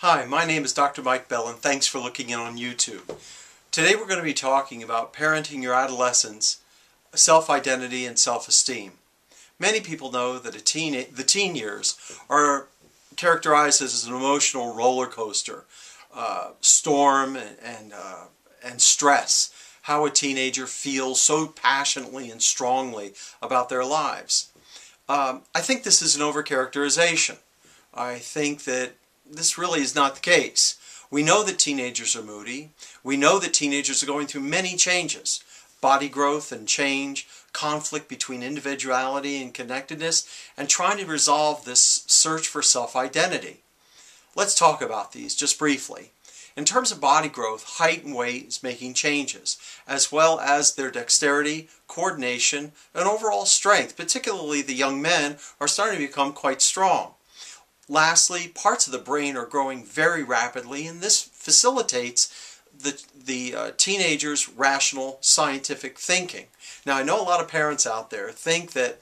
Hi, my name is Dr. Mike Bell, and thanks for looking in on YouTube. Today we're going to be talking about parenting your adolescents, self-identity, and self-esteem. Many people know that the teen years are characterized as an emotional roller coaster, storm and stress. How a teenager feels so passionately and strongly about their lives. I think this is an overcharacterization. I think that this really is not the case. We know that teenagers are moody. We know that teenagers are going through many changes. Body growth and change, conflict between individuality and connectedness, and trying to resolve this search for self-identity. Let's talk about these just briefly. In terms of body growth, height and weight is making changes, as well as their dexterity, coordination, and overall strength. Particularly the young men are starting to become quite strong. Lastly, parts of the brain are growing very rapidly, and this facilitates the teenager's rational, scientific thinking. Now, I know a lot of parents out there think that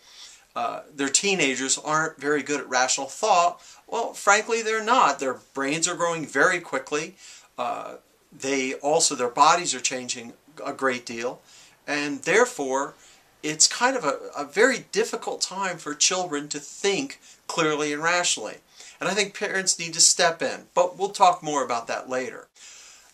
their teenagers aren't very good at rational thought. Well, frankly, they're not. Their brains are growing very quickly. Their bodies are changing a great deal, and therefore, it's kind of a very difficult time for children to think clearly and rationally. And I think parents need to step in, but we'll talk more about that later.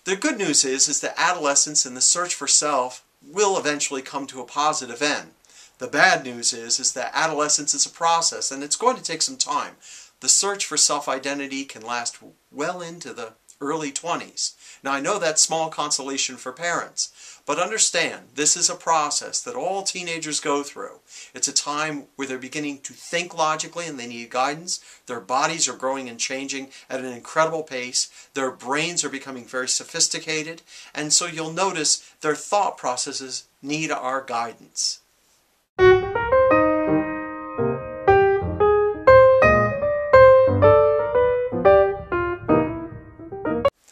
The good news is that adolescence and the search for self will eventually come to a positive end. The bad news is that adolescence is a process, and it's going to take some time. The search for self-identity can last well into the early 20s. Now, I know that's small consolation for parents, but understand this is a process that all teenagers go through. It's a time where they're beginning to think logically and they need guidance. Their bodies are growing and changing at an incredible pace. Their brains are becoming very sophisticated, and so you'll notice their thought processes need our guidance.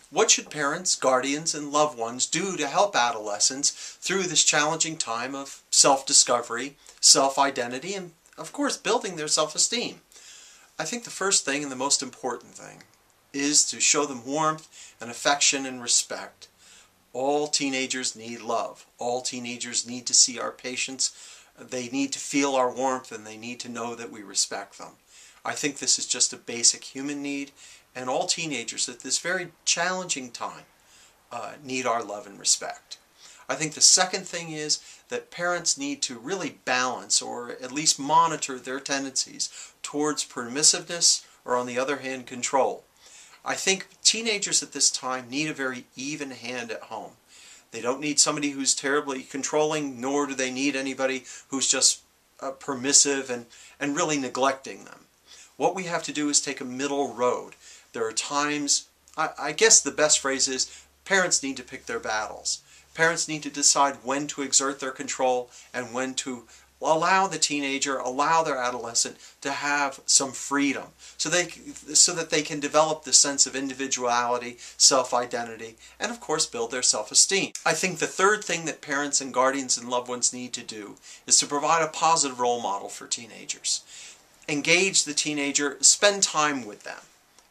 What should parents, guardians, and loved ones do to help adolescents through this challenging time of self-discovery, self-identity, and, of course, building their self-esteem? I think the first thing and the most important thing is to show them warmth and affection and respect. All teenagers need love. All teenagers need to see our patience. They need to feel our warmth, and they need to know that we respect them. I think this is just a basic human need, and all teenagers at this very challenging time need our love and respect. I think the second thing is that parents need to really balance, or at least monitor, their tendencies towards permissiveness or, on the other hand, control. I think teenagers at this time need a very even hand at home. They don't need somebody who's terribly controlling, nor do they need anybody who's just permissive and really neglecting them. What we have to do is take a middle road. There are times, I guess the best phrase is, parents need to pick their battles. Parents need to decide when to exert their control and when to allow the teenager, allow their adolescent to have some freedom so that they can develop the sense of individuality, self-identity, and of course build their self-esteem. I think the third thing that parents and guardians and loved ones need to do is to provide a positive role model for teenagers. Engage the teenager, spend time with them.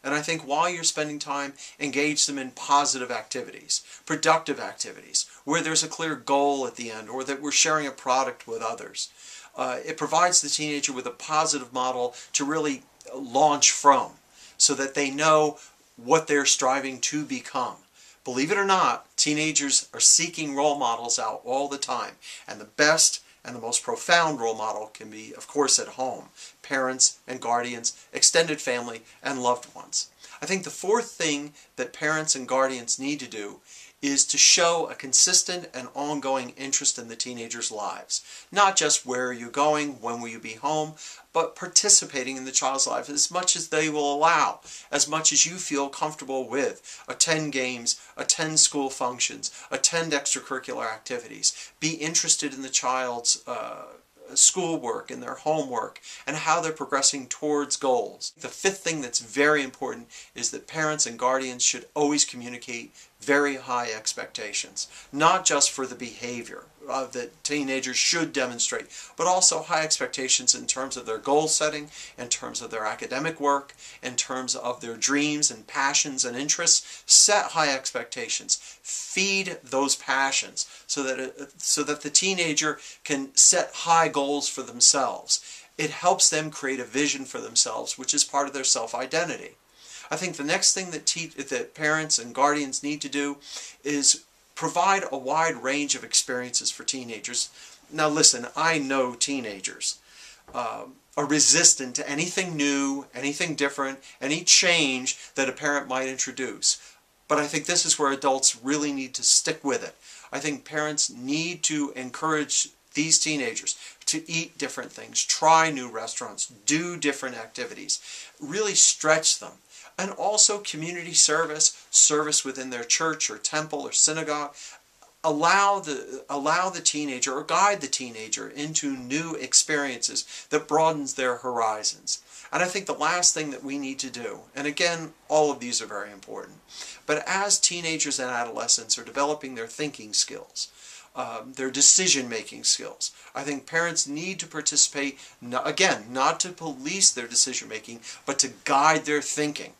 And I think while you're spending time, engage them in positive activities, productive activities, where there's a clear goal at the end, or that we're sharing a product with others. It provides the teenager with a positive model to really launch from, so that they know what they're striving to become. Believe it or not, teenagers are seeking role models out all the time, and the best and the most profound role model can be, of course, at home. Parents and guardians, extended family, and loved ones. I think the fourth thing that parents and guardians need to do is to show a consistent and ongoing interest in the teenagers' lives. Not just where are you going, when will you be home, but participating in the child's life as much as they will allow, as much as you feel comfortable with. Attend games, attend school functions, attend extracurricular activities. Be interested in the child's schoolwork and their homework and how they're progressing towards goals. The fifth thing that's very important is that parents and guardians should always communicate very high expectations, not just for the behavior. that teenagers should demonstrate, but also high expectations in terms of their goal setting, in terms of their academic work, in terms of their dreams and passions and interests. Set high expectations. Feed those passions so that the teenager can set high goals for themselves. It helps them create a vision for themselves, which is part of their self-identity. I think the next thing that parents and guardians need to do is provide a wide range of experiences for teenagers. Now listen, I know teenagers are resistant to anything new, anything different, any change that a parent might introduce. But I think this is where adults really need to stick with it. I think parents need to encourage these teenagers to eat different things, try new restaurants, do different activities, really stretch them. And also community service within their church or temple or synagogue. Allow the teenager or guide the teenager into new experiences that broadens their horizons. And I think the last thing that we need to do, and again, all of these are very important, but as teenagers and adolescents are developing their thinking skills, their decision-making skills, I think parents need to participate, again, not to police their decision-making, but to guide their thinking.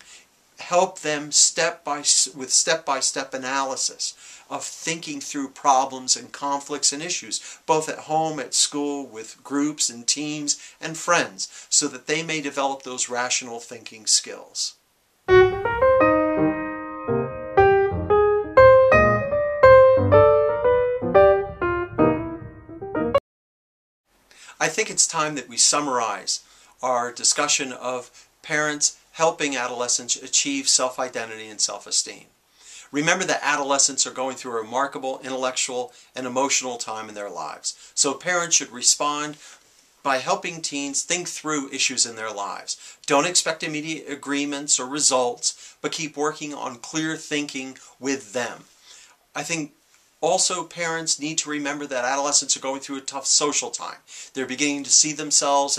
Help them with step-by-step analysis of thinking through problems and conflicts and issues, both at home, at school, with groups and teams and friends, so that they may develop those rational thinking skills. I think it's time that we summarize our discussion of parents helping adolescents achieve self-identity and self-esteem. Remember that adolescents are going through a remarkable intellectual and emotional time in their lives. So parents should respond by helping teens think through issues in their lives. Don't expect immediate agreements or results, but keep working on clear thinking with them. I think also, parents need to remember that adolescents are going through a tough social time. They're beginning to see themselves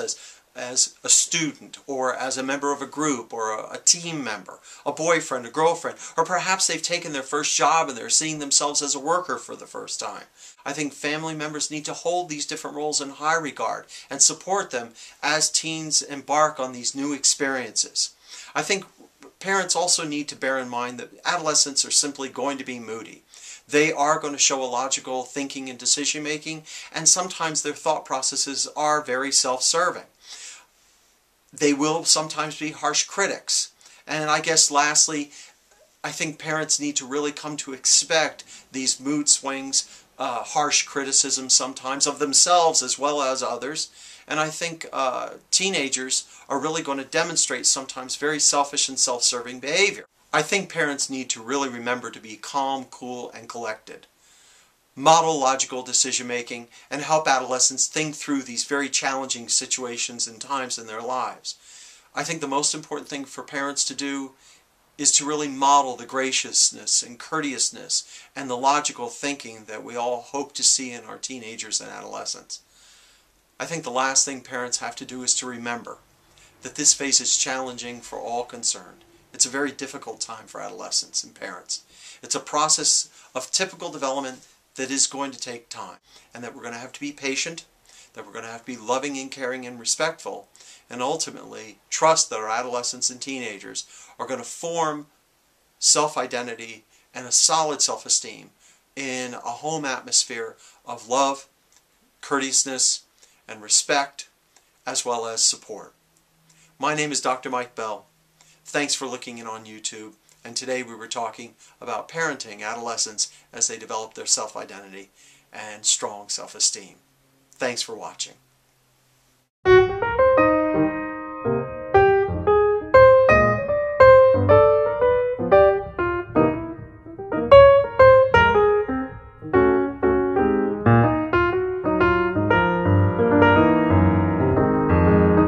as a student, or as a member of a group, or a team member, a boyfriend, a girlfriend, or perhaps they've taken their first job and they're seeing themselves as a worker for the first time. I think family members need to hold these different roles in high regard and support them as teens embark on these new experiences. I think parents also need to bear in mind that adolescents are simply going to be moody. They are going to show a logical thinking and decision making, and sometimes their thought processes are very self-serving. They will sometimes be harsh critics. And I guess lastly, I think parents need to really come to expect these mood swings, harsh criticism sometimes of themselves as well as others. And I think teenagers are really going to demonstrate sometimes very selfish and self-serving behavior. I think parents need to really remember to be calm, cool, and collected. Model logical decision-making and help adolescents think through these very challenging situations and times in their lives. I think the most important thing for parents to do is to really model the graciousness and courteousness and the logical thinking that we all hope to see in our teenagers and adolescents. I think the last thing parents have to do is to remember that this phase is challenging for all concerned. It's a very difficult time for adolescents and parents. It's a process of typical development that is going to take time, and that we're going to have to be patient, that we're going to have to be loving and caring and respectful, and ultimately trust that our adolescents and teenagers are going to form self-identity and a solid self-esteem in a home atmosphere of love, courteousness, and respect, as well as support. My name is Dr. Mike Bell. Thanks for looking in on YouTube, and today we were talking about parenting adolescents as they develop their self-identity and strong self-esteem. Thanks for watching.